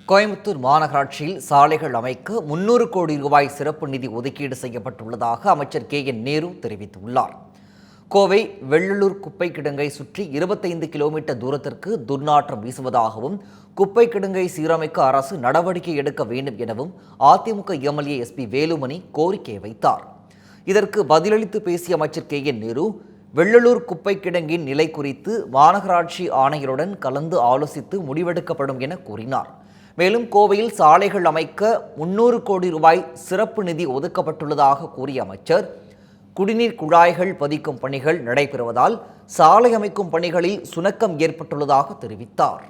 கோயம்புத்தூர் மாநகராட்சியில் சாலைகள் அமைக்க 300 கோடி ரூபாய் சிறப்பு நிதி ஒதுக்கீடு செய்யப்பட்டுள்ளதாக அமைச்சர் கே.என். நேரு தெரிவித்துள்ளார். கோவை வெள்ளலூர் குப்பை கிடங்கை சுற்றி 25 கிலோமீட்டர் தூரத்திற்கு துர்நாற்றம் வீசுவதாகவும் குப்பை கிடங்கை சீரமைக்க அரசு நடவடிக்கை எடுக்க வேண்டும் எனவும் அதிமுக எம்எல்ஏ எஸ்.பி. வேலுமணி கோரிக்கை வைத்தார். இதற்கு பதிலளித்து பேசிய அமைச்சர் கே.என். நேரு, வெள்ளலூர் குப்பை கிடங்கின் நிலை குறித்து மாநகராட்சி ஆணையருடன் கலந்து ஆலோசித்து முடிவெடுக்கப்படும் என கூறினார். மேலும் கோவையில் சாலைகள் அமைக்க 300 கோடி ரூபாய் சிறப்பு நிதி ஒதுக்கப்பட்டுள்ளதாக கூறிய அமைச்சர், குடிநீர் குழாய்கள் பதிக்கும் பணிகள் நடைபெறுவதால் சாலை அமைக்கும் பணிகளில் சுணக்கம் ஏற்பட்டுள்ளதாக தெரிவித்தார்.